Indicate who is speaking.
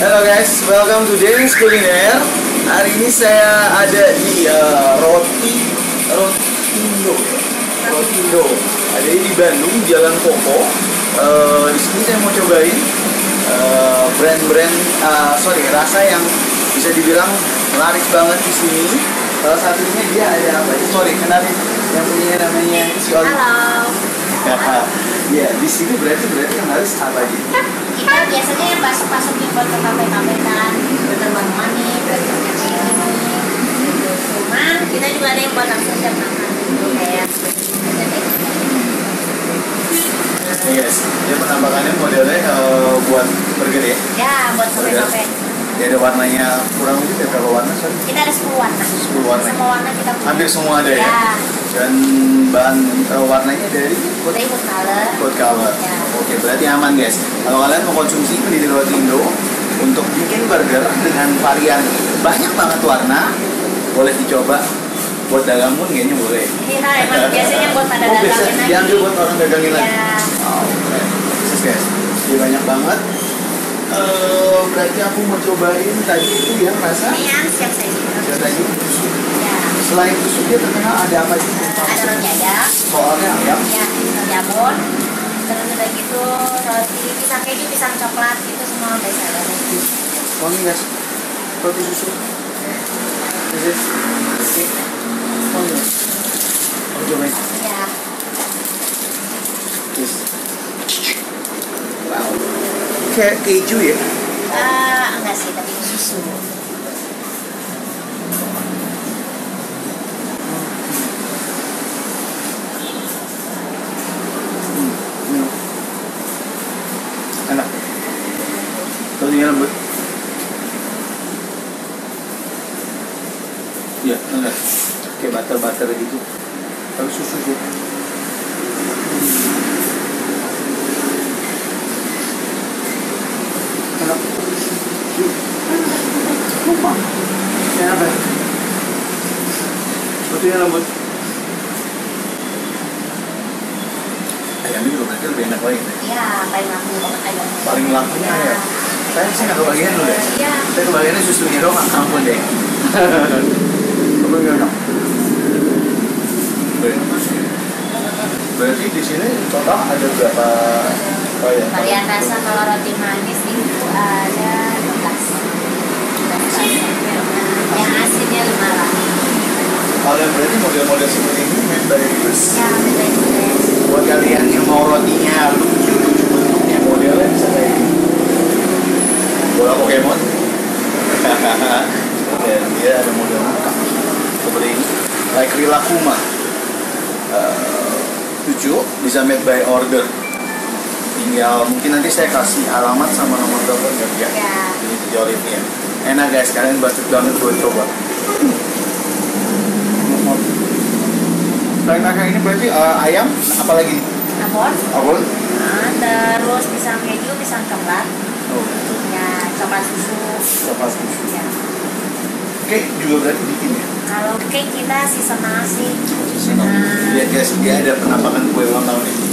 Speaker 1: Halo guys, welcome to Dewi's Kuliner. Hari ini saya ada di Rotindo. Ada di Bandung, Jalan Koko. Di sini saya mau cobain rasa yang bisa dibilang laris banget di sini. Salah satunya dia ada apa? Kenalin yang punya namanya si Oli.
Speaker 2: Halo.
Speaker 1: Iya, di sini berarti yang laris apa aja?
Speaker 2: Kita biasanya yang masuk-masukin buat ke kafe-kafe kan, burger manis, burger kayak gini. Cuman kita juga ada yang buat langsung siap makan, kayak
Speaker 1: Nih guys, dia penampakannya modelnya buat burger ya?
Speaker 2: Ya, buat kafe-kafe.
Speaker 1: Dia ada warnanya, kurang lebih ada berapa warna? Sorry?
Speaker 2: Kita ada 10 warna.
Speaker 1: 10 warna.
Speaker 2: Semua warna kita punya.
Speaker 1: Hampir semua ada ya?
Speaker 2: Ya.
Speaker 1: Dan bahan warnanya dari
Speaker 2: Food color.
Speaker 1: Food color.
Speaker 2: Ya.
Speaker 1: Oke, berarti aman guys. Kalau kalian mau konsumsi di Rotindo untuk bikin burger dengan varian banyak banget warna, boleh dicoba. Buat dagang pun kayaknya boleh.
Speaker 2: Iya, emang biasanya buat pada dagangin
Speaker 1: biasa
Speaker 2: lagi.
Speaker 1: diambil buat orang dagangin lagi.
Speaker 2: Ya.
Speaker 1: Oh, keren. Sukses guys. Ini banyak banget. Berarti aku mau cobain tadi itu yang rasa.
Speaker 2: Ini yang siap saji.
Speaker 1: Siap saji tusuk.
Speaker 2: Ya.
Speaker 1: Selain tusuk dia terkenal ada apa sih?
Speaker 2: Ada roti ayam.
Speaker 1: Soalnya ayam.
Speaker 2: Ya, roti jamur. Terus udah gitu roti pisang keju, pisang coklat itu semua bisa ada.
Speaker 1: Wangi guys. Roti susu. Oke. Wangi guys. Aku cobain.
Speaker 2: Ya.
Speaker 1: Yes. Wow. Kayak keju ya?
Speaker 2: Enggak sih, tapi susu.
Speaker 1: Enak. Rotinya lembut. Iya, enak. Kayak butter gitu. Tapi susu sih. Enak. Lupa. Enak kan? Rotinya lembut. Ayamnya juga berarti lebih enak lagi.
Speaker 2: Iya, paling laku banget ayam.
Speaker 1: Paling lakunya ayam. Saya sih nggak kebagian dulu ya.
Speaker 2: Iya.
Speaker 1: Saya kebagiannya susunya doang, ampun deh. Tapi enak. Berarti di sini total ada berapa
Speaker 2: Varian rasa kalau roti manis itu ada 12. Yang asinnya 5 lah.
Speaker 1: Kalau yang berarti model-model seperti ini made by Rius.
Speaker 2: Ya, bebas.
Speaker 1: Buat kalian yang mau rotinya lucu bentuknya modelnya bisa kayak gini. Bola Pokemon. Dan dia ada model muka seperti ini. Like Rilakkuma. 7 bisa made by order. Tinggal mungkin nanti saya kasih alamat sama nomor telepon ya. Ini tujuh ini ya. Enak guys, kalian budget banget buat coba. Selain ini berarti ayam, apa lagi? Abon.
Speaker 2: Nah, terus pisang keju, pisang coklat.
Speaker 1: Oh.
Speaker 2: Ya, coklat susu.
Speaker 1: Coklat susu.
Speaker 2: Ya.
Speaker 1: Cake juga berarti bikin ya?
Speaker 2: Kalau cake kita seasonal sih.
Speaker 1: Lihat guys, dia ada penampakan kue ulang tahun ini.